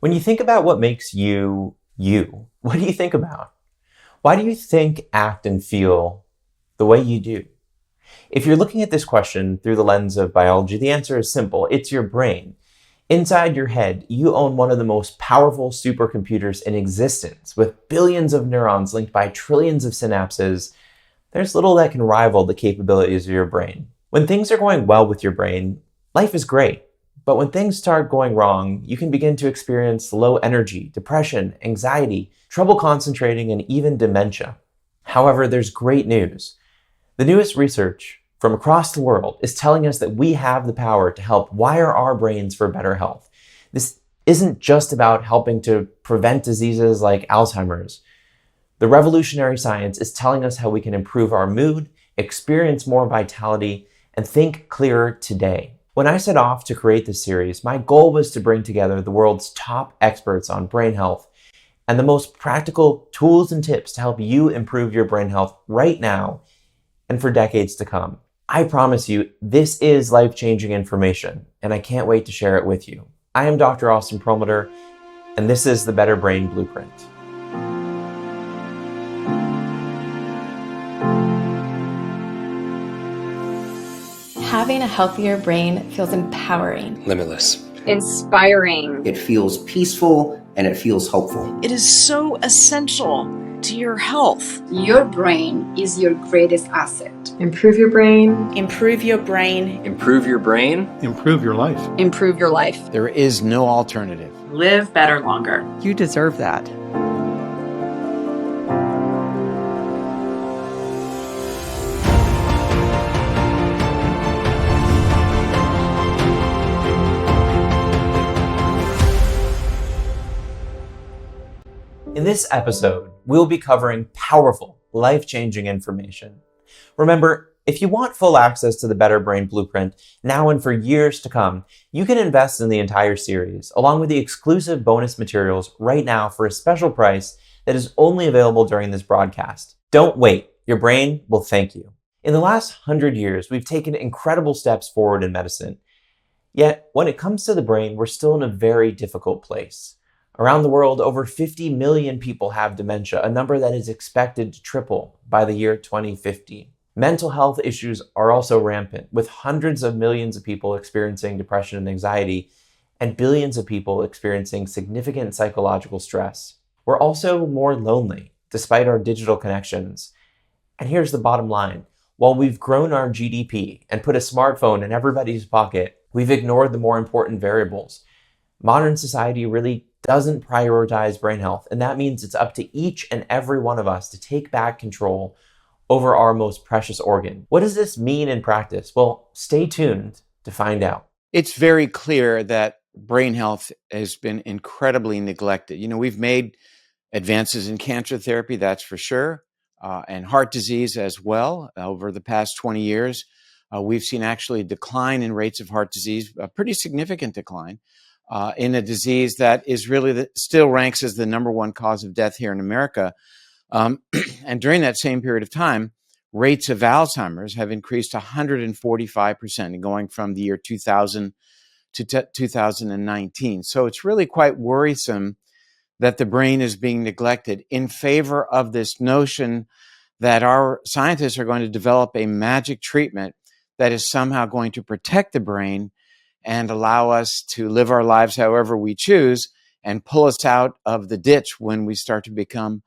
When you think about what makes you, you, what do you think about? Why do you think, act, and feel the way you do? If you're looking at this question through the lens of biology, the answer is simple. It's your brain. Inside your head, you own one of the most powerful supercomputers in existence. With billions of neurons linked by trillions of synapses, there's little that can rival the capabilities of your brain. When things are going well with your brain, life is great. But when things start going wrong, you can begin to experience low energy, depression, anxiety, trouble concentrating, and even dementia. However, there's great news. The newest research from across the world is telling us that we have the power to help wire our brains for better health. This isn't just about helping to prevent diseases like Alzheimer's. The revolutionary science is telling us how we can improve our mood, experience more vitality, and think clearer today. When I set off to create this series, my goal was to bring together the world's top experts on brain health and the most practical tools and tips to help you improve your brain health right now and for decades to come. I promise you, this is life-changing information, and I can't wait to share it with you. I am Dr. Austin Perlmutter, and this is the Better Brain Blueprint. Having a healthier brain feels empowering, limitless, inspiring. It feels peaceful and it feels hopeful. It is so essential to your health. Your brain is your greatest asset. Improve your brain. Improve your brain. Improve your brain. Improve your life. Improve your life. There is no alternative. Live better longer. You deserve that. In this episode, we'll be covering powerful, life-changing information. Remember, if you want full access to the Better Brain Blueprint now and for years to come, you can invest in the entire series, along with the exclusive bonus materials right now for a special price that is only available during this broadcast. Don't wait. Your brain will thank you. In the last 100 years, we've taken incredible steps forward in medicine. Yet, when it comes to the brain, we're still in a very difficult place. Around the world, over 50 million people have dementia, a number that is expected to triple by the year 2050. Mental health issues are also rampant, with hundreds of millions of people experiencing depression and anxiety, and billions of people experiencing significant psychological stress. We're also more lonely, despite our digital connections. And here's the bottom line. While we've grown our GDP and put a smartphone in everybody's pocket, we've ignored the more important variables. Modern society really doesn't prioritize brain health, and that means it's up to each and every one of us to take back control over our most precious organ. What does this mean in practice? Well, stay tuned to find out. It's very clear that brain health has been incredibly neglected. We've made advances in cancer therapy, that's for sure, and heart disease as well. Over the past 20 years, we've seen actually a decline in rates of heart disease, a pretty significant decline. In a disease that is really still ranks as the number one cause of death here in America. And during that same period of time, rates of Alzheimer's have increased 145%, going from the year 2000 to 2019. So it's really quite worrisome that the brain is being neglected in favor of this notion that our scientists are going to develop a magic treatment that is somehow going to protect the brain and allow us to live our lives however we choose and pull us out of the ditch when we start to become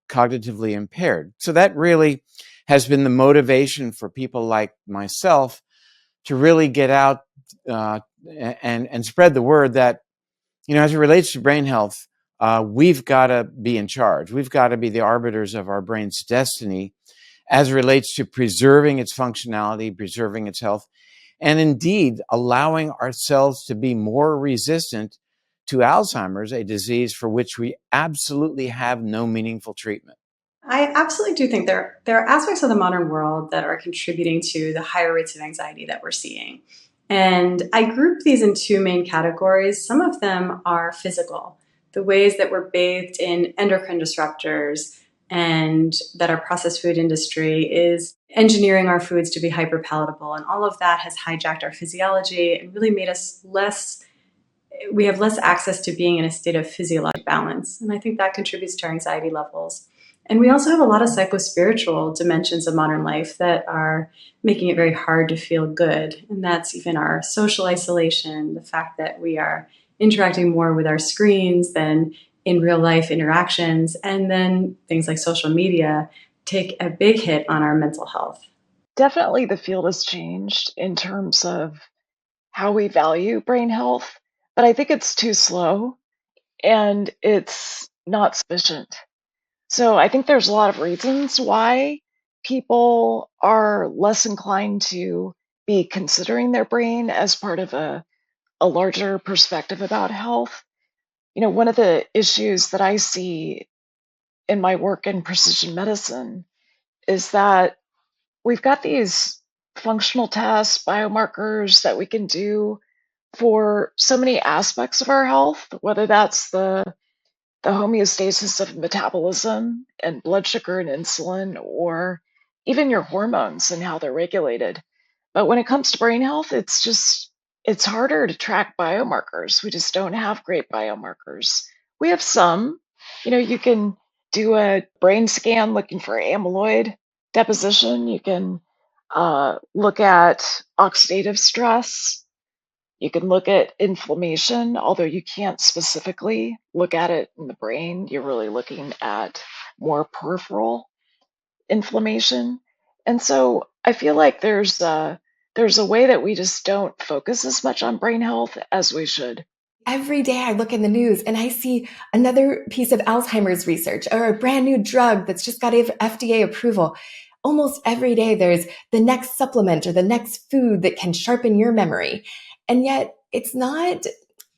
cognitively impaired. So that really has been the motivation for people like myself to really get out and spread the word that, as it relates to brain health, we've got to be in charge. We've got to be the arbiters of our brain's destiny as it relates to preserving its functionality, preserving its health, and indeed allowing ourselves to be more resistant to Alzheimer's, a disease for which we absolutely have no meaningful treatment. I absolutely do think there are aspects of the modern world that are contributing to the higher rates of anxiety that we're seeing. And I group these in two main categories. Some of them are physical, the ways that we're bathed in endocrine disruptors and that our processed food industry is engineering our foods to be hyper palatable. And all of that has hijacked our physiology and really made us less we have less access to being in a state of physiologic balance. And I think that contributes to our anxiety levels. And we also have a lot of psychospiritual dimensions of modern life that are making it very hard to feel good. And that's even our social isolation, the fact that we are interacting more with our screens than in real life interactions. And then things like social media take a big hit on our mental health. Definitely the field has changed in terms of how we value brain health, but I think it's too slow and it's not sufficient. So I think there's a lot of reasons why people are less inclined to be considering their brain as part of a larger perspective about health. One of the issues that I see in my work in precision medicine is that we've got these functional tests, biomarkers that we can do for so many aspects of our health, whether that's the homeostasis of metabolism and blood sugar and insulin, or even your hormones and how they're regulated. But when it comes to brain health, it's harder to track biomarkers. We just don't have great biomarkers. We have some. You can do a brain scan looking for amyloid deposition. You can look at oxidative stress. You can look at inflammation, although you can't specifically look at it in the brain. You're really looking at more peripheral inflammation. And so I feel like there's a way that we just don't focus as much on brain health as we should. Every day I look in the news and I see another piece of Alzheimer's research or a brand new drug that's just got FDA approval. Almost every day there's the next supplement or the next food that can sharpen your memory. And yet it's not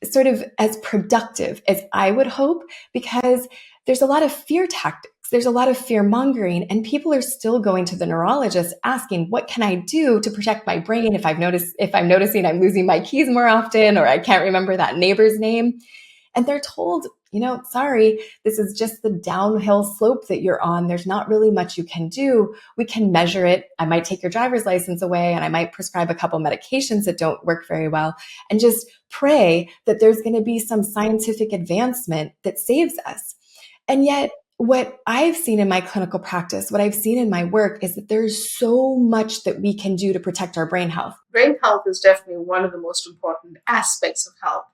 sort of as productive as I would hope, because there's a lot of fear tactics. There's a lot of fear mongering, and people are still going to the neurologist asking, what can I do to protect my brain if I'm noticing I'm losing my keys more often, or I can't remember that neighbor's name. And they're told, sorry, this is just the downhill slope that you're on. There's not really much you can do. We can measure it. I might take your driver's license away and I might prescribe a couple medications that don't work very well, and just pray that there's going to be some scientific advancement that saves us. And yet, what I've seen in my clinical practice, what I've seen in my work, is that there's so much that we can do to protect our brain health. Brain health is definitely one of the most important aspects of health.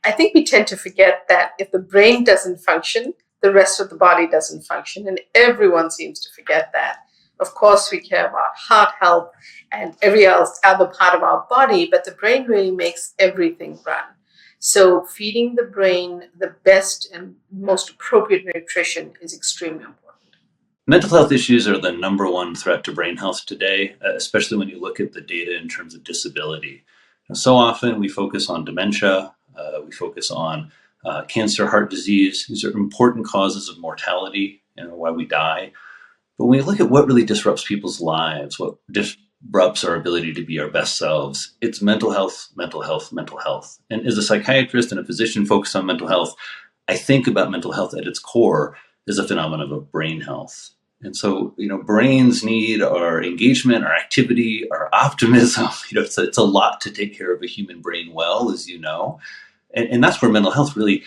I think we tend to forget that if the brain doesn't function, the rest of the body doesn't function, and everyone seems to forget that. Of course, we care about heart health and every other part of our body, but the brain really makes everything run. So feeding the brain the best and most appropriate nutrition is extremely important. Mental health issues are the number one threat to brain health today, especially when you look at the data in terms of disability. So often we focus on dementia, we focus on cancer, heart disease. These are important causes of mortality and why we die. But when we look at what really disrupts people's lives, what disrupts our ability to be our best selves, it's mental health, mental health, mental health. And as a psychiatrist and a physician focused on mental health, I think about mental health at its core as a phenomenon of brain health. And so, brains need our engagement, our activity, our optimism. It's a lot to take care of a human brain well, as you know. And that's where mental health really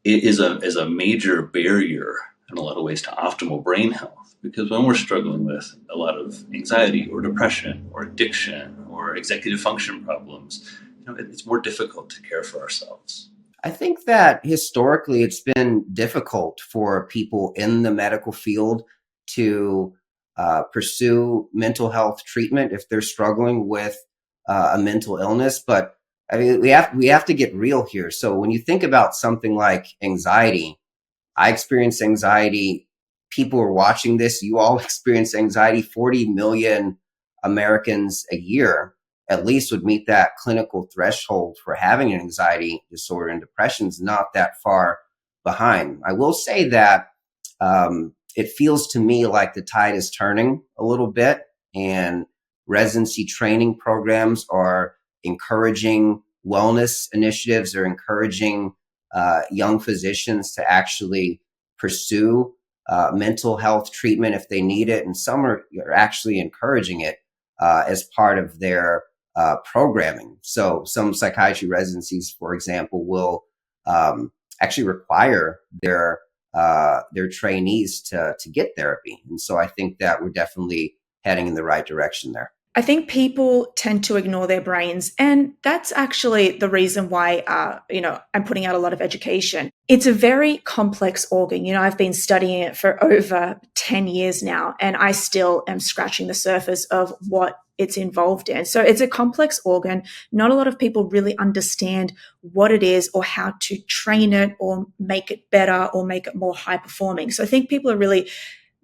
is a major barrier in a lot of ways to optimal brain health. Because when we're struggling with a lot of anxiety or depression or addiction or executive function problems, it's more difficult to care for ourselves. I think that historically it's been difficult for people in the medical field to pursue mental health treatment if they're struggling with a mental illness. But I mean, we have to get real here. So when you think about something like anxiety, I experience anxiety. People are watching this. You all experience anxiety. 40 million Americans a year at least would meet that clinical threshold for having an anxiety disorder, and depression's not that far behind. I will say that it feels to me like the tide is turning a little bit, and residency training programs are encouraging wellness initiatives. They're encouraging young physicians to actually pursue mental health treatment if they need it. And some are actually encouraging it as part of their programming. So some psychiatry residencies, for example, will actually require their trainees to get therapy. And so I think that we're definitely heading in the right direction there. I think people tend to ignore their brains, and that's actually the reason why, I'm putting out a lot of education. It's a very complex organ. I've been studying it for over 10 years now, and I still am scratching the surface of what it's involved in. So it's a complex organ. Not a lot of people really understand what it is or how to train it or make it better or make it more high performing. So I think people are really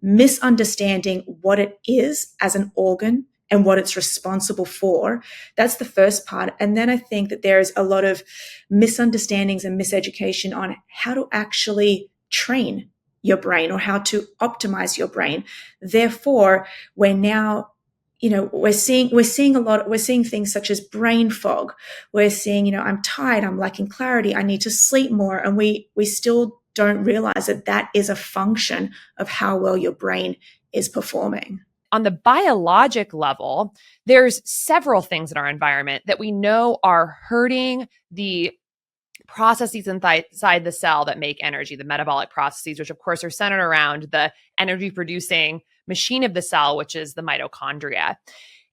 misunderstanding what it is as an organ and what it's responsible for. That's the first part. And then I think that there's a lot of misunderstandings and miseducation on how to actually train your brain or how to optimize your brain. Therefore, we're now, we're seeing things such as brain fog. We're seeing, I'm tired, I'm lacking clarity, I need to sleep more. And we still don't realize that that is a function of how well your brain is performing. On the biologic level, there's several things in our environment that we know are hurting the processes inside the cell that make energy, the metabolic processes, which of course are centered around the energy producing machine of the cell, which is the mitochondria.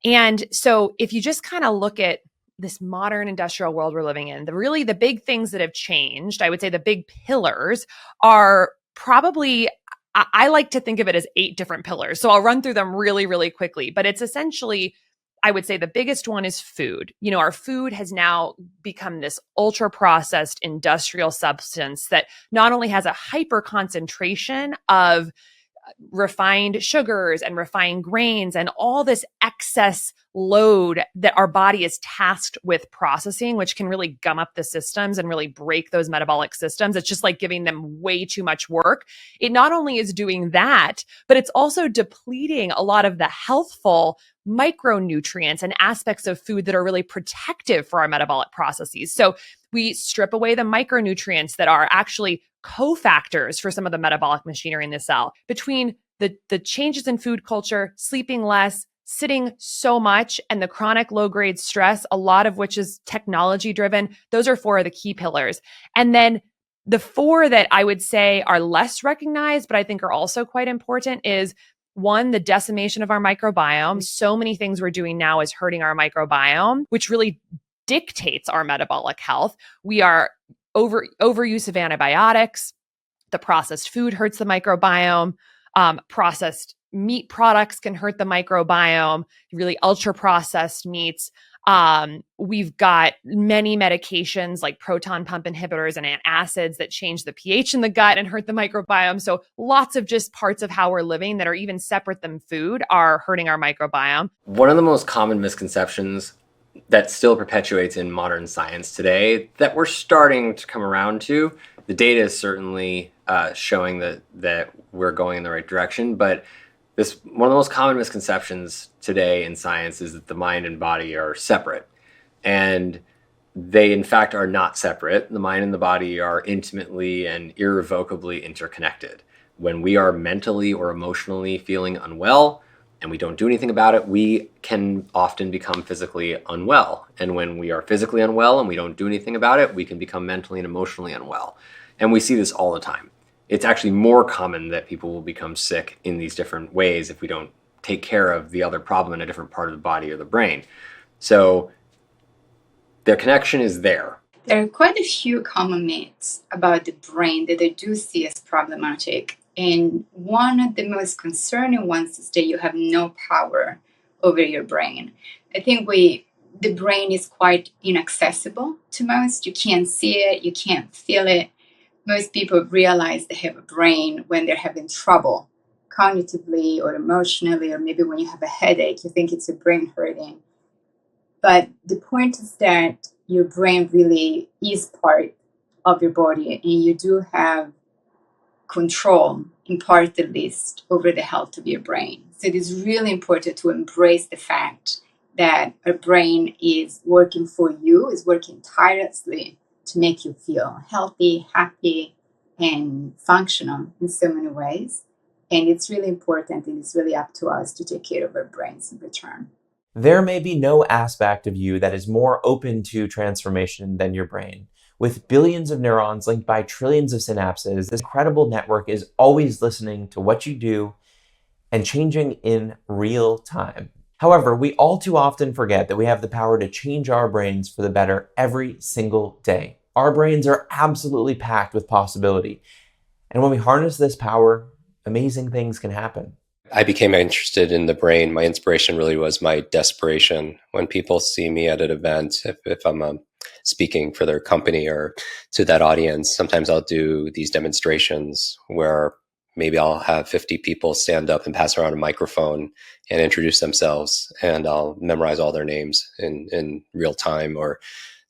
And so if you just kind of look at this modern industrial world we're living in, the big things that have changed, I would say the big pillars are probably, I like to think of it as 8 different pillars. So I'll run through them really, really quickly, but it's essentially, I would say the biggest one is food. Our food has now become this ultra processed industrial substance that not only has a hyper concentration of refined sugars and refined grains and all this excess load that our body is tasked with processing, which can really gum up the systems and really break those metabolic systems. It's just like giving them way too much work. It not only is doing that, but it's also depleting a lot of the healthful micronutrients and aspects of food that are really protective for our metabolic processes. So we strip away the micronutrients that are actually cofactors for some of the metabolic machinery in the cell. Between the changes in food culture, sleeping less, sitting so much, and the chronic low-grade stress, a lot of which is technology-driven, those are 4 of the key pillars. And then the 4 that I would say are less recognized, but I think are also quite important is 1, the decimation of our microbiome. So many things we're doing now is hurting our microbiome, which really dictates our metabolic health. We are overuse of antibiotics. The processed food hurts the microbiome. Processed meat products can hurt the microbiome, really ultra processed meats. We've got many medications like proton pump inhibitors and antacids that change the pH in the gut and hurt the microbiome. So lots of just parts of how we're living that are even separate than food are hurting our microbiome. One of the most common misconceptions that still perpetuates in modern science today that we're starting to come around to, the data is certainly showing that we're going in the right direction, but one of the most common misconceptions today in science is that the mind and body are separate. And they, in fact, are not separate. The mind and the body are intimately and irrevocably interconnected. When we are mentally or emotionally feeling unwell and we don't do anything about it, we can often become physically unwell. And when we are physically unwell and we don't do anything about it, we can become mentally and emotionally unwell. And we see this all the time. It's actually more common that people will become sick in these different ways if we don't take care of the other problem in a different part of the body or the brain. So their connection is there. There are quite a few common myths about the brain that I do see as problematic. And one of the most concerning ones is that you have no power over your brain. I think the brain is quite inaccessible to most. You can't see it, you can't feel it. Most people realize they have a brain when they're having trouble cognitively or emotionally, or maybe when you have a headache, you think it's your brain hurting. But the point is that your brain really is part of your body, and you do have control, in part at least, over the health of your brain. So it is really important to embrace the fact that a brain is working for you, is working tirelessly to make you feel healthy, happy, and functional in so many ways. And it's really important, and it's really up to us to take care of our brains in return. There may be no aspect of you that is more open to transformation than your brain. With billions of neurons linked by trillions of synapses, this incredible network is always listening to what you do and changing in real time. However, we all too often forget that we have the power to change our brains for the better every single day. Our brains are absolutely packed with possibility. And when we harness this power, amazing things can happen. I became interested in the brain. My inspiration really was my desperation. When people see me at an event, if I'm speaking for their company or to that audience, sometimes I'll do these demonstrations where maybe I'll have 50 people stand up and pass around a microphone and introduce themselves, and I'll memorize all their names in real time, or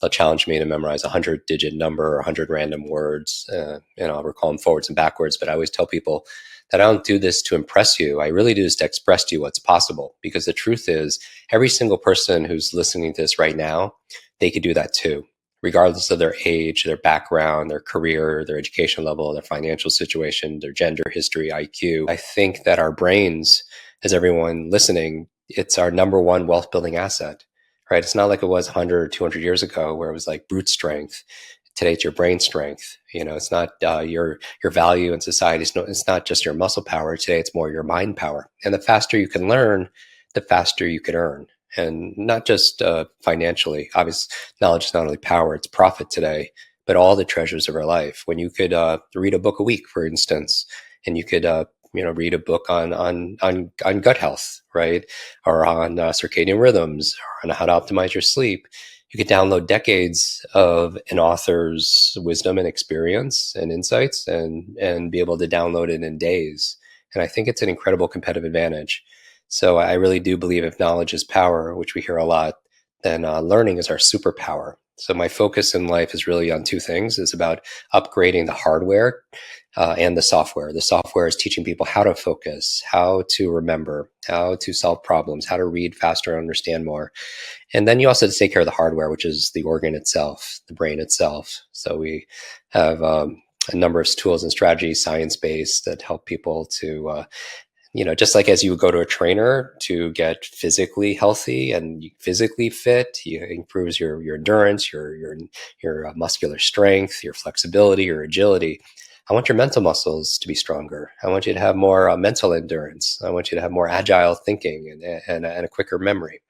they'll challenge me to memorize 100-digit number or 100 random words, and I'll recall them forwards and backwards. But I always tell people that I don't do this to impress you. I really do this to express to you what's possible. Because the truth is, every single person who's listening to this right now, they could do that too, regardless of their age, their background, their career, their education level, their financial situation, their gender, history, IQ. I think that our brains, as everyone listening, it's our number one wealth building asset, right? It's not like it was 100 or 200 years ago where it was like brute strength. Today it's your brain strength. It's not your value in society. It's not just your muscle power. Today it's more your mind power. And the faster you can learn, the faster you can earn. And not just financially. Obviously, knowledge is not only power, it's profit today, but all the treasures of our life. When you could read a book a week, for instance, and you could read a book on gut health, right? Or on circadian rhythms, or on how to optimize your sleep. You could download decades of an author's wisdom and experience and insights and be able to download it in days. And I think it's an incredible competitive advantage. So I really do believe if knowledge is power, which we hear a lot, then learning is our superpower. So my focus in life is really on two things. It's about upgrading the hardware and the software. The software is teaching people how to focus, how to remember, how to solve problems, how to read faster and understand more. And then you also have to take care of the hardware, which is the organ itself, the brain itself. So we have a number of tools and strategies, science-based, that help people to, just like as you would go to a trainer to get physically healthy and physically fit, it improves your endurance, your muscular strength, your flexibility, your agility. I want your mental muscles to be stronger. I want you to have more mental endurance. I want you to have more agile thinking and a quicker memory.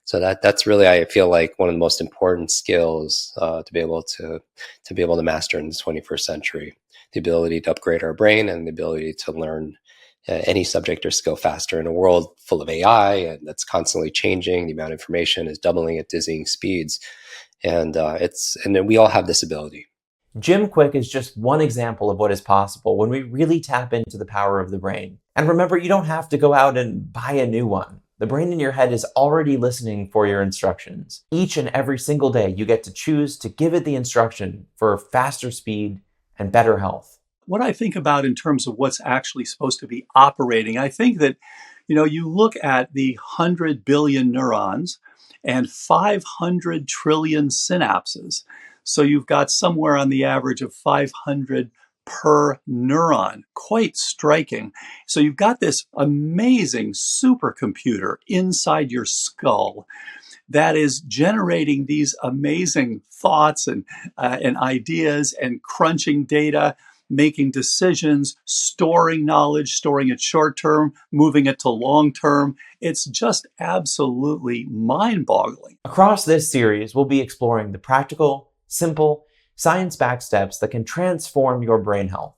So that's really, I feel like, one of the most important skills to be able to master in the 21st century. The ability to upgrade our brain and the ability to learn any subject or skill faster in a world full of AI and that's constantly changing. The amount of information is doubling at dizzying speeds, and then we all have this ability. Jim Kwik is just one example of what is possible when we really tap into the power of the brain. And remember, you don't have to go out and buy a new one. The brain in your head is already listening for your instructions. Each and every single day, you get to choose to give it the instruction for faster speed and better health. What I think about in terms of what's actually supposed to be operating, I think that, you look at the 100 billion neurons and 500 trillion synapses. So you've got somewhere on the average of 500 per neuron. Quite striking. So you've got this amazing supercomputer inside your skull that is generating these amazing thoughts and ideas and crunching data, making decisions, storing knowledge, storing it short term, moving it to long term. It's just absolutely mind-boggling. Across this series, we'll be exploring the practical, simple, science-backed steps that can transform your brain health.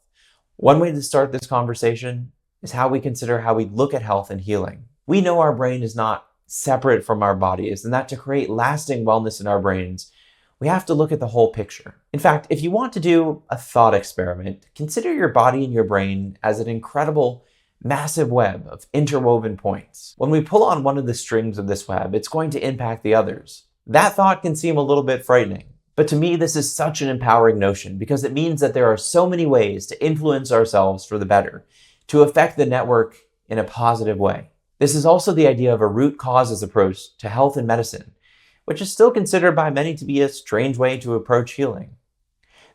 One way to start this conversation is how we consider how we look at health and healing. We know our brain is not separate from our bodies, and that to create lasting wellness in our brains, we have to look at the whole picture. In fact, if you want to do a thought experiment, consider your body and your brain as an incredible, massive web of interwoven points. When we pull on one of the strings of this web, it's going to impact the others. That thought can seem a little bit frightening, but to me, this is such an empowering notion because it means that there are so many ways to influence ourselves for the better, to affect the network in a positive way. This is also the idea of a root causes approach to health and medicine, which is still considered by many to be a strange way to approach healing.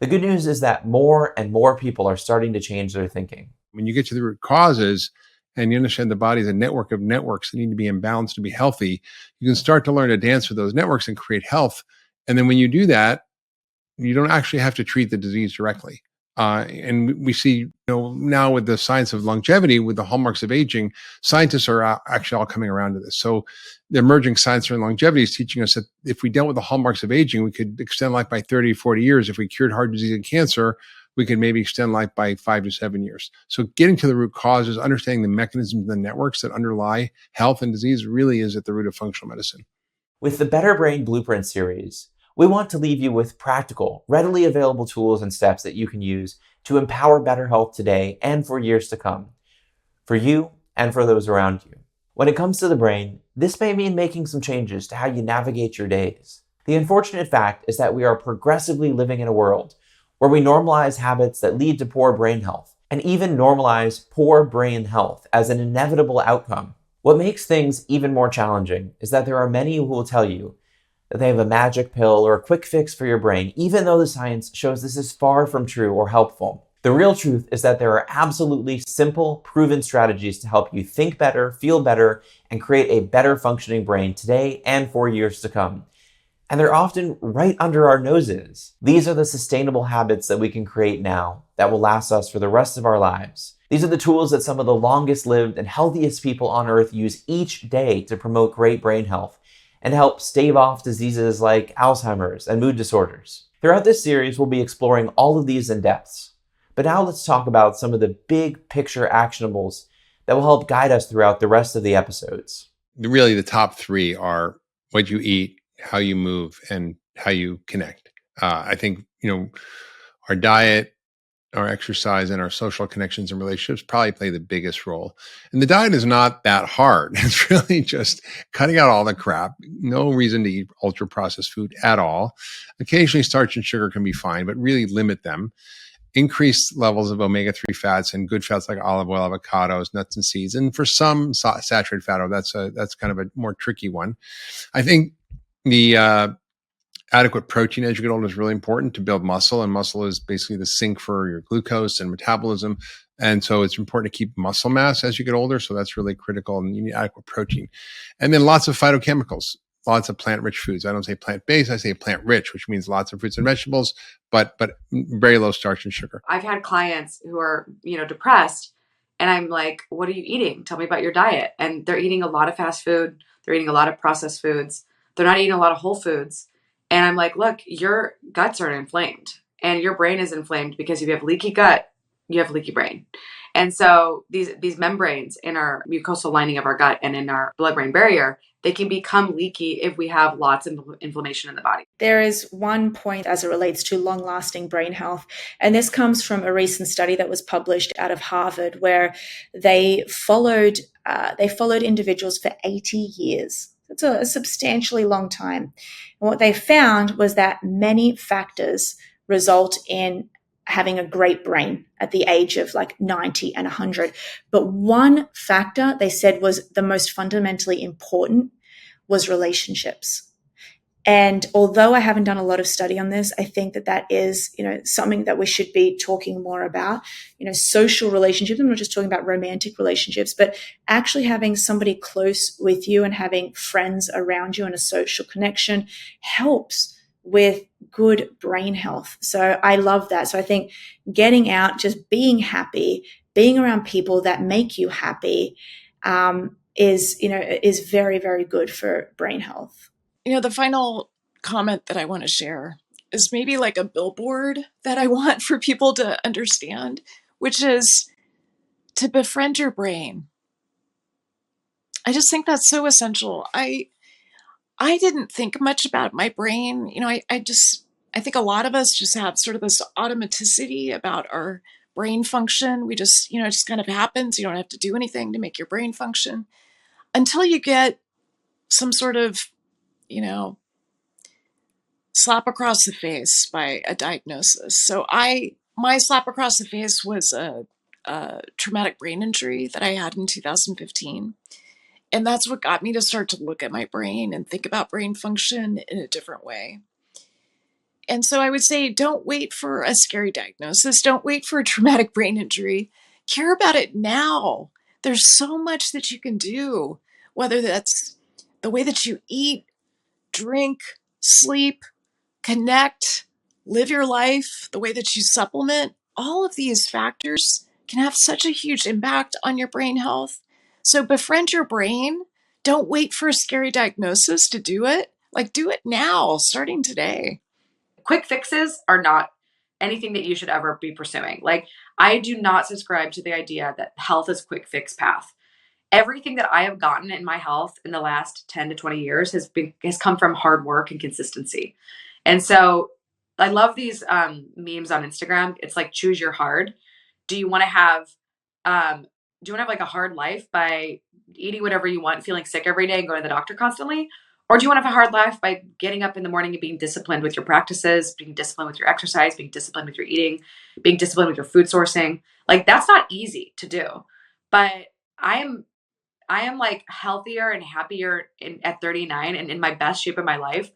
The good news is that more and more people are starting to change their thinking. When you get to the root causes and you understand the body is a network of networks that need to be in balance to be healthy, you can start to learn to dance with those networks and create health. And then when you do that, you don't actually have to treat the disease directly. And we see, now with the science of longevity, with the hallmarks of aging, scientists are actually all coming around to this. So the emerging science around longevity is teaching us that if we dealt with the hallmarks of aging, we could extend life by 30, 40 years. If we cured heart disease and cancer, we could maybe extend life by 5 to 7 years. So getting to the root causes, understanding the mechanisms and the networks that underlie health and disease really is at the root of functional medicine. With the Better Brain Blueprint series, we want to leave you with practical, readily available tools and steps that you can use to empower better health today and for years to come, for you and for those around you. When it comes to the brain, this may mean making some changes to how you navigate your days. The unfortunate fact is that we are progressively living in a world where we normalize habits that lead to poor brain health, and even normalize poor brain health as an inevitable outcome. What makes things even more challenging is that there are many who will tell you that they have a magic pill or a quick fix for your brain, even though the science shows this is far from true or helpful. The real truth is that there are absolutely simple, proven strategies to help you think better, feel better, and create a better functioning brain today and for years to come. And they're often right under our noses. These are the sustainable habits that we can create now that will last us for the rest of our lives. These are the tools that some of the longest lived and healthiest people on Earth use each day to promote great brain health and help stave off diseases like Alzheimer's and mood disorders. Throughout this series, we'll be exploring all of these in depth. But now let's talk about some of the big picture actionables that will help guide us throughout the rest of the episodes. Really, the top three are what you eat, how you move, and how you connect. I think, our diet, our exercise, and our social connections and relationships probably play the biggest role. And the diet is not that hard. It's really just cutting out all the crap. No reason to eat ultra processed food at all. Occasionally starch and sugar can be fine, but really limit them. Increase levels of omega-3 fats and good fats like olive oil, avocados, nuts and seeds. And for some saturated fat oil, that's kind of a more tricky one. I think the adequate protein as you get older is really important to build muscle, and muscle is basically the sink for your glucose and metabolism. And so it's important to keep muscle mass as you get older. So that's really critical, and you need adequate protein. And then lots of phytochemicals, lots of plant-rich foods. I don't say plant-based, I say plant-rich, which means lots of fruits and vegetables, but very low starch and sugar. I've had clients who are, depressed, and I'm like, what are you eating? Tell me about your diet. And they're eating a lot of fast food. They're eating a lot of processed foods. They're not eating a lot of whole foods. And I'm like, look, your guts are inflamed and your brain is inflamed because if you have leaky gut, you have leaky brain. And so these membranes in our mucosal lining of our gut and in our blood-brain barrier, they can become leaky if we have lots of inflammation in the body. There is one point as it relates to long-lasting brain health, and this comes from a recent study that was published out of Harvard, where they followed individuals for 80 years. It's a substantially long time. And what they found was that many factors result in having a great brain at the age of like 90 and 100. But one factor they said was the most fundamentally important was relationships. And although I haven't done a lot of study on this, I think that is, something that we should be talking more about, social relationships. I'm not just talking about romantic relationships, but actually having somebody close with you and having friends around you and a social connection helps with good brain health. So I love that. So I think getting out, just being happy, being around people that make you happy, is very, very good for brain health. The final comment that I want to share is maybe like a billboard that I want for people to understand, which is to befriend your brain. I just think that's so essential. I didn't think much about my brain. I think a lot of us just have sort of this automaticity about our brain function. We just, it just kind of happens. You don't have to do anything to make your brain function until you get some sort of slap across the face by a diagnosis. So my slap across the face was a traumatic brain injury that I had in 2015. And that's what got me to start to look at my brain and think about brain function in a different way. And so I would say, don't wait for a scary diagnosis. Don't wait for a traumatic brain injury. Care about it now. There's so much that you can do, whether that's the way that you eat, drink, sleep, connect, live your life, the way that you supplement. All of these factors can have such a huge impact on your brain health. So befriend your brain. Don't wait for a scary diagnosis to do it. Like, do it now, starting today. Quick fixes are not anything that you should ever be pursuing. Like, I do not subscribe to the idea that health is a quick fix path. Everything that I have gotten in my health in the last 10 to 20 years has come from hard work and consistency. And so I love these memes on Instagram. It's like, choose your hard. Do you want to have like a hard life by eating whatever you want, feeling sick every day and going to the doctor constantly? Or do you want to have a hard life by getting up in the morning and being disciplined with your practices, being disciplined with your exercise, being disciplined with your eating, being disciplined with your food sourcing? Like, that's not easy to do. But I am like healthier and happier at 39 and in my best shape of my life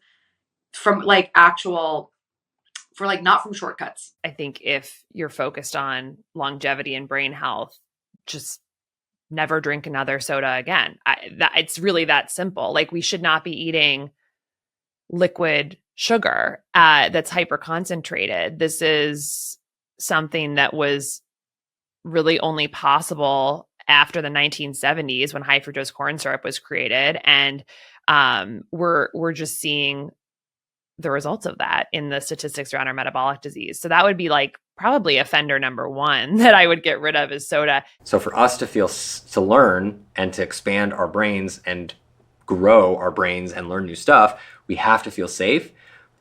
from like not from shortcuts. I think if you're focused on longevity and brain health, just never drink another soda again. It's really that simple. Like, we should not be eating liquid sugar that's hyper concentrated. This is something that was really only possible after the 1970s when high fructose corn syrup was created. And we're just seeing the results of that in the statistics around our metabolic disease. So that would be like probably offender number one that I would get rid of is soda. So for us to learn and to expand our brains and grow our brains and learn new stuff, we have to feel safe.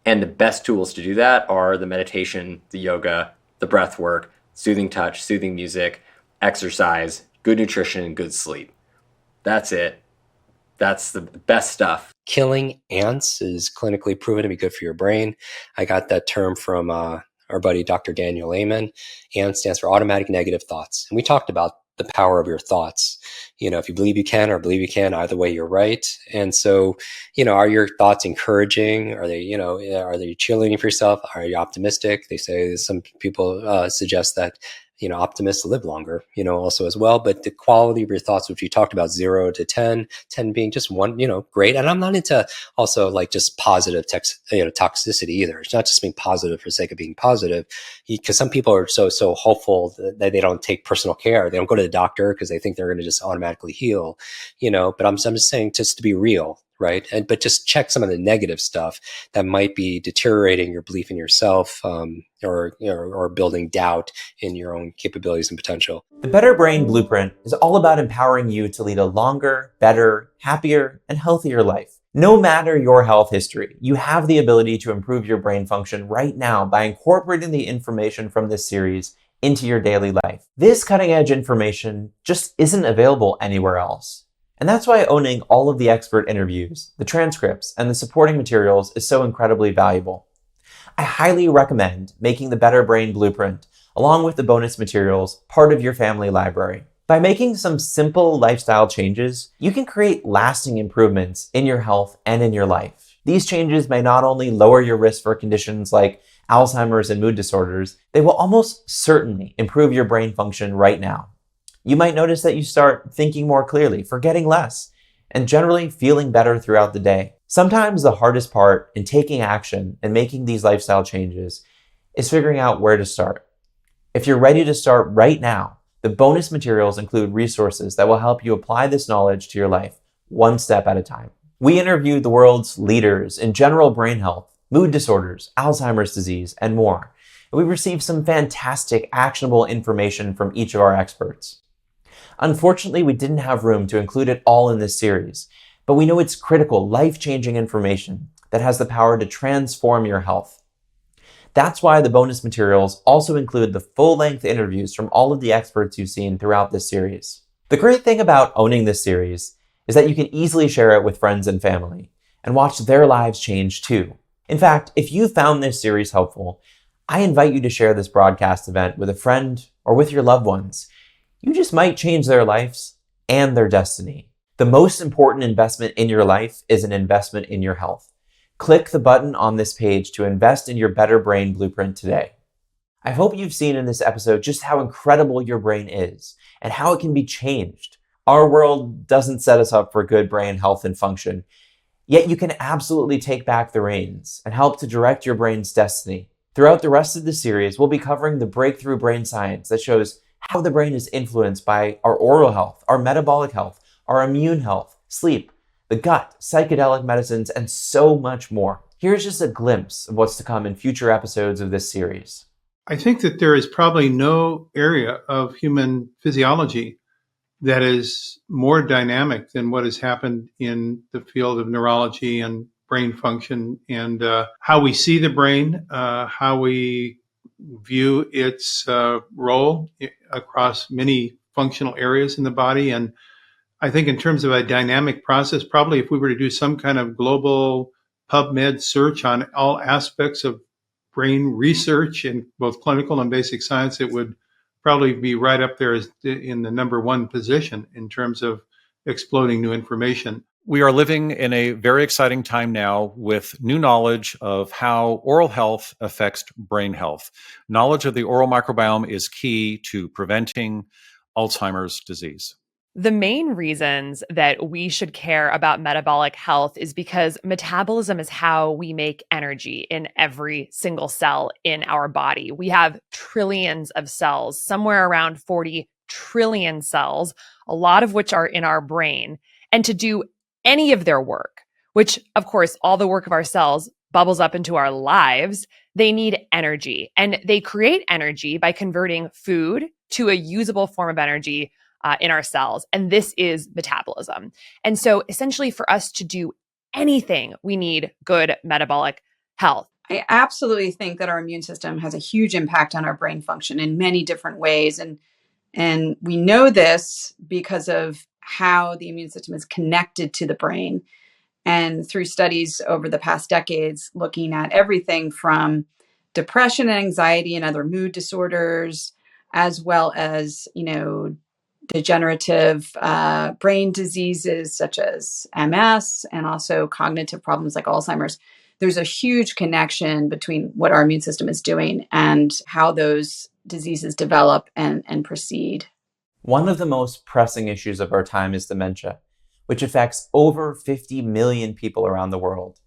And the best tools to do that are the meditation, the yoga, the breath work, soothing touch, soothing music, exercise, good nutrition, and good sleep. That's it. That's the best stuff. Killing ants is clinically proven to be good for your brain. I got that term from our buddy, Dr. Daniel Amen. ANT stands for automatic negative thoughts. And we talked about the power of your thoughts. If you believe you can or believe you can, either way, you're right. And so, are your thoughts encouraging? Are they, are they cheerleading for yourself? Are you optimistic? They say some people suggest that optimists live longer, also as well. But the quality of your thoughts, which you talked about, 0 to 10, 10 being just one, great. And I'm not into also like just positive toxicity either. It's not just being positive for the sake of being positive, because some people are so hopeful that they don't take personal care. They don't go to the doctor because they think they're going to just automatically heal, but I'm just saying, just to be real. Right. But just check some of the negative stuff that might be deteriorating your belief in yourself, or building doubt in your own capabilities and potential. The Better Brain Blueprint is all about empowering you to lead a longer, better, happier, and healthier life. No matter your health history, you have the ability to improve your brain function right now by incorporating the information from this series into your daily life. This cutting-edge information just isn't available anywhere else. And that's why owning all of the expert interviews, the transcripts, and the supporting materials is so incredibly valuable. I highly recommend making the Better Brain Blueprint, along with the bonus materials, part of your family library. By making some simple lifestyle changes, you can create lasting improvements in your health and in your life. These changes may not only lower your risk for conditions like Alzheimer's and mood disorders, they will almost certainly improve your brain function right now. You might notice that you start thinking more clearly, forgetting less, and generally feeling better throughout the day. Sometimes the hardest part in taking action and making these lifestyle changes is figuring out where to start. If you're ready to start right now, the bonus materials include resources that will help you apply this knowledge to your life, one step at a time. We interviewed the world's leaders in general brain health, mood disorders, Alzheimer's disease, and more. And we received some fantastic, actionable information from each of our experts. Unfortunately, we didn't have room to include it all in this series, but we know it's critical, life-changing information that has the power to transform your health. That's why the bonus materials also include the full-length interviews from all of the experts you've seen throughout this series. The great thing about owning this series is that you can easily share it with friends and family and watch their lives change too. In fact, if you found this series helpful, I invite you to share this broadcast event with a friend or with your loved ones. You just might change their lives and their destiny. The most important investment in your life is an investment in your health. Click the button on this page to invest in your Better Brain Blueprint today. I hope you've seen in this episode just how incredible your brain is and how it can be changed. Our world doesn't set us up for good brain health and function, yet you can absolutely take back the reins and help to direct your brain's destiny. Throughout the rest of the series, we'll be covering the breakthrough brain science that shows how the brain is influenced by our oral health, our metabolic health, our immune health, sleep, the gut, psychedelic medicines, and so much more. Here's just a glimpse of what's to come in future episodes of this series. I think that there is probably no area of human physiology that is more dynamic than what has happened in the field of neurology and brain function and how we see the brain, how we view its role across many functional areas in the body. And I think in terms of a dynamic process, probably if we were to do some kind of global PubMed search on all aspects of brain research in both clinical and basic science, it would probably be right up there as in the number one position in terms of exploding new information. We are living in a very exciting time now with new knowledge of how oral health affects brain health. Knowledge of the oral microbiome is key to preventing Alzheimer's disease. The main reasons that we should care about metabolic health is because metabolism is how we make energy in every single cell in our body. We have trillions of cells, somewhere around 40 trillion cells, a lot of which are in our brain. And to do any of their work, which of course, all the work of our cells bubbles up into our lives, they need energy. And they create energy by converting food to a usable form of energy in our cells. And this is metabolism. And so essentially for us to do anything, we need good metabolic health. I absolutely think that our immune system has a huge impact on our brain function in many different ways. And we know this because of how the immune system is connected to the brain. And through studies over the past decades, looking at everything from depression and anxiety and other mood disorders, as well as, degenerative brain diseases such as MS and also cognitive problems like Alzheimer's. There's a huge connection between what our immune system is doing and how those diseases develop and proceed. One of the most pressing issues of our time is dementia, which affects over 50 million people around the world.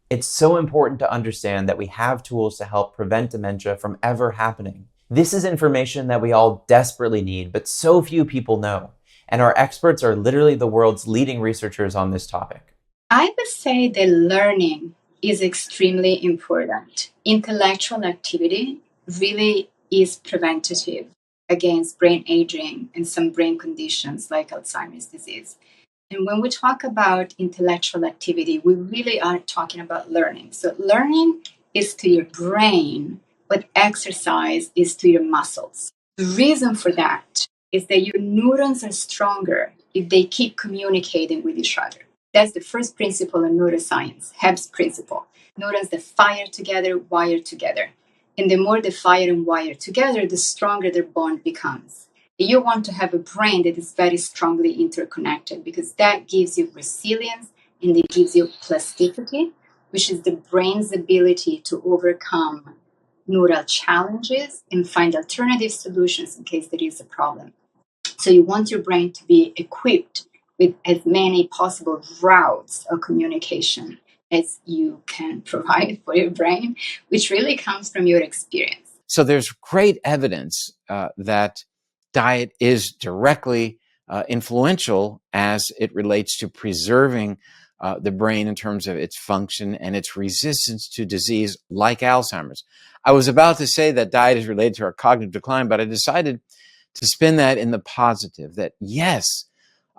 It's so important to understand that we have tools to help prevent dementia from ever happening. This is information that we all desperately need, but so few people know. And our experts are literally the world's leading researchers on this topic. I would say that learning is extremely important. Intellectual activity really is preventative against brain aging and some brain conditions like Alzheimer's disease. And when we talk about intellectual activity, we really are talking about learning. So learning is to your brain what exercise is to your muscles. The reason for that is that your neurons are stronger if they keep communicating with each other. That's the first principle in neuroscience, Hebb's principle. Neurons that fire together, wire together. And the more they fire and wire together, the stronger their bond becomes. You want to have a brain that is very strongly interconnected because that gives you resilience and it gives you plasticity, which is the brain's ability to overcome neural challenges and find alternative solutions in case there is a problem. So you want your brain to be equipped with as many possible routes of communication as you can provide for your brain, which really comes from your experience. So there's great evidence that diet is directly influential as it relates to preserving the brain in terms of its function and its resistance to disease like Alzheimer's. I was about to say that diet is related to our cognitive decline, but I decided to spin that in the positive, that yes,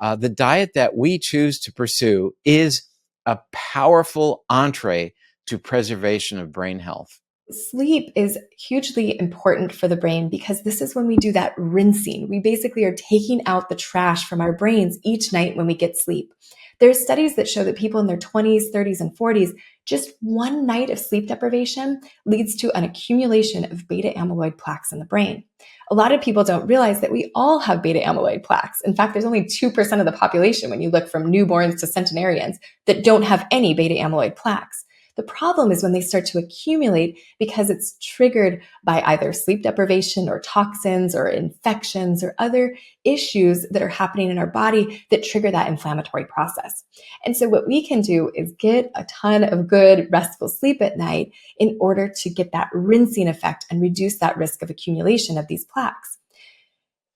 the diet that we choose to pursue is a powerful entree to preservation of brain health. Sleep is hugely important for the brain because this is when we do that rinsing. We basically are taking out the trash from our brains each night when we get sleep. There's studies that show that people in their 20s, 30s, and 40s, just one night of sleep deprivation leads to an accumulation of beta amyloid plaques in the brain. A lot of people don't realize that we all have beta amyloid plaques. In fact, there's only 2% of the population when you look from newborns to centenarians that don't have any beta amyloid plaques. The problem is when they start to accumulate because it's triggered by either sleep deprivation or toxins or infections or other issues that are happening in our body that trigger that inflammatory process. And so what we can do is get a ton of good restful sleep at night in order to get that rinsing effect and reduce that risk of accumulation of these plaques.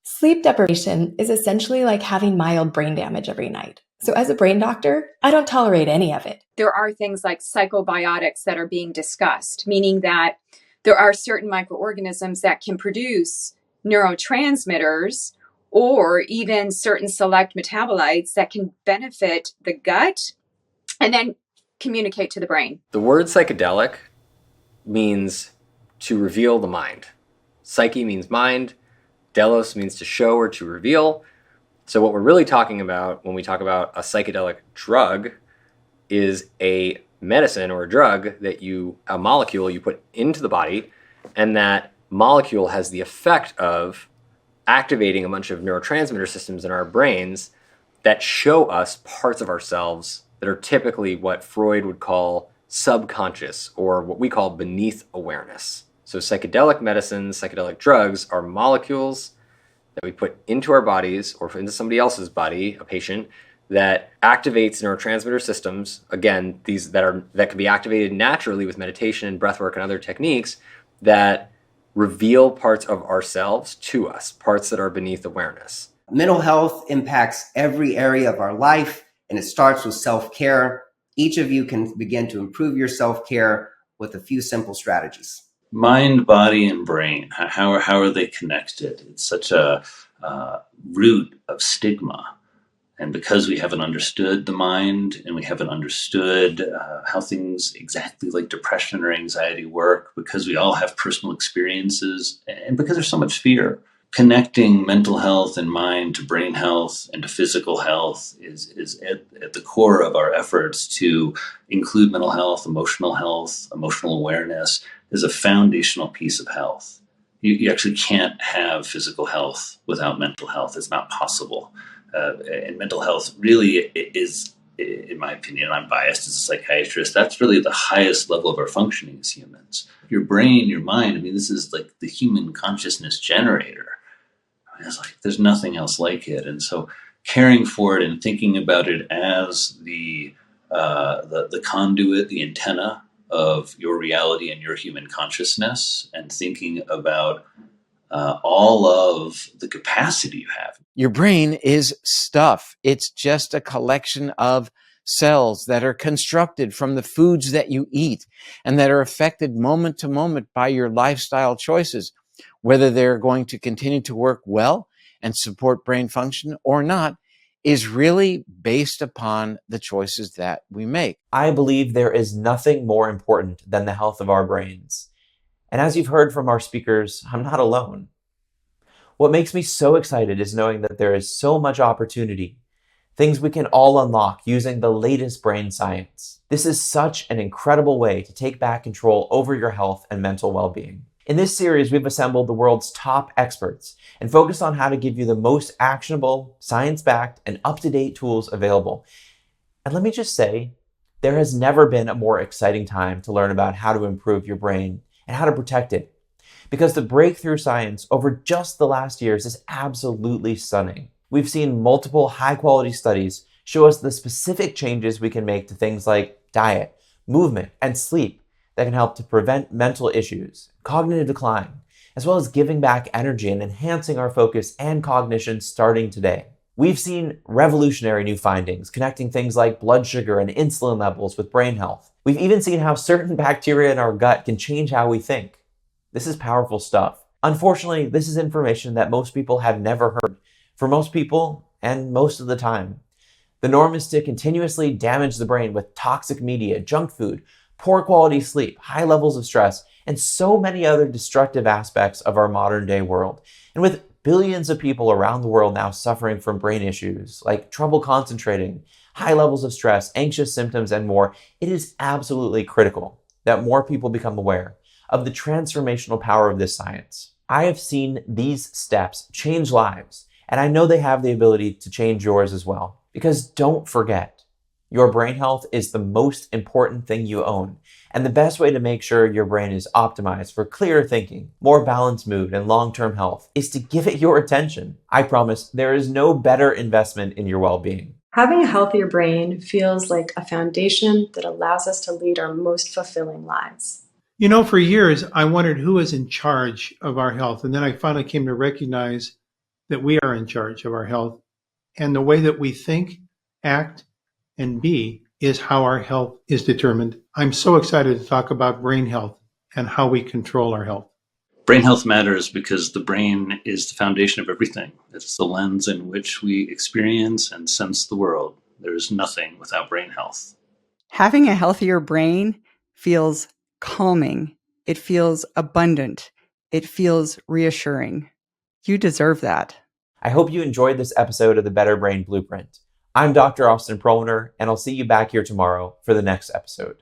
Sleep deprivation is essentially like having mild brain damage every night. So as a brain doctor, I don't tolerate any of it. There are things like psychobiotics that are being discussed, meaning that there are certain microorganisms that can produce neurotransmitters or even certain select metabolites that can benefit the gut and then communicate to the brain. The word psychedelic means to reveal the mind. Psyche means mind. Delos means to show or to reveal. So what we're really talking about when we talk about a psychedelic drug is a medicine or a drug that a molecule you put into the body, and that molecule has the effect of activating a bunch of neurotransmitter systems in our brains that show us parts of ourselves that are typically what Freud would call subconscious, or what we call beneath awareness. So psychedelic medicines, psychedelic drugs are molecules that we put into our bodies or into somebody else's body, a patient, that activates neurotransmitter systems. Again, these that can be activated naturally with meditation and breathwork and other techniques that reveal parts of ourselves to us, parts that are beneath awareness. Mental health impacts every area of our life, and it starts with self-care. Each of you can begin to improve your self-care with a few simple strategies. Mind, body, and brain, how are they connected? It's such a root of stigma. And because we haven't understood the mind and we haven't understood how things exactly like depression or anxiety work, because we all have personal experiences, and because there's so much fear, connecting mental health and mind to brain health and to physical health is at the core of our efforts to include mental health, emotional awareness is a foundational piece of health. You actually can't have physical health without mental health. It's not possible. And mental health really is, in my opinion, I'm biased as a psychiatrist, that's really the highest level of our functioning as humans. Your brain, your mind, I mean, this is like the human consciousness generator. I mean, it's like there's nothing else like it. And so caring for it and thinking about it as the conduit, the antenna of your reality and your human consciousness, and thinking about all of the capacity you have. Your brain is stuff. It's just a collection of cells that are constructed from the foods that you eat and that are affected moment to moment by your lifestyle choices, whether they're going to continue to work well and support brain function or not is really based upon the choices that we make. I believe there is nothing more important than the health of our brains. And as you've heard from our speakers, I'm not alone. What makes me so excited is knowing that there is so much opportunity, things we can all unlock using the latest brain science. This is such an incredible way to take back control over your health and mental well-being. In this series, we've assembled the world's top experts and focused on how to give you the most actionable, science-backed, and up-to-date tools available. And let me just say, there has never been a more exciting time to learn about how to improve your brain and how to protect it. Because the breakthrough science over just the last years is absolutely stunning. We've seen multiple high-quality studies show us the specific changes we can make to things like diet, movement, and sleep that can help to prevent mental issues, cognitive decline, as well as giving back energy and enhancing our focus and cognition starting today. We've seen revolutionary new findings connecting things like blood sugar and insulin levels with brain health. We've even seen how certain bacteria in our gut can change how we think. This is powerful stuff. Unfortunately, this is information that most people have never heard. For most people, and most of the time, the norm is to continuously damage the brain with toxic media, junk food, poor quality sleep, high levels of stress, and so many other destructive aspects of our modern day world. And with billions of people around the world now suffering from brain issues like trouble concentrating, high levels of stress, anxious symptoms, and more, it is absolutely critical that more people become aware of the transformational power of this science. I have seen these steps change lives, and I know they have the ability to change yours as well. Because don't forget, Your brain health is the most important thing you own, and the best way to make sure your brain is optimized for clearer thinking, more balanced mood, and long-term health is to give it your attention. I promise there is no better investment in your well-being. Having a healthier brain feels like a foundation that allows us to lead our most fulfilling lives. You know, for years, I wondered who was in charge of our health. And then I finally came to recognize that we are in charge of our health. And the way that we think, act, and be is how our health is determined. I'm so excited to talk about brain health and how we control our health. Brain health matters because the brain is the foundation of everything. It's the lens in which we experience and sense the world. There is nothing without brain health. Having a healthier brain feels calming. It feels abundant. It feels reassuring. You deserve that. I hope you enjoyed this episode of the Better Brain Blueprint. I'm Dr. Austin Proliner, and I'll see you back here tomorrow for the next episode.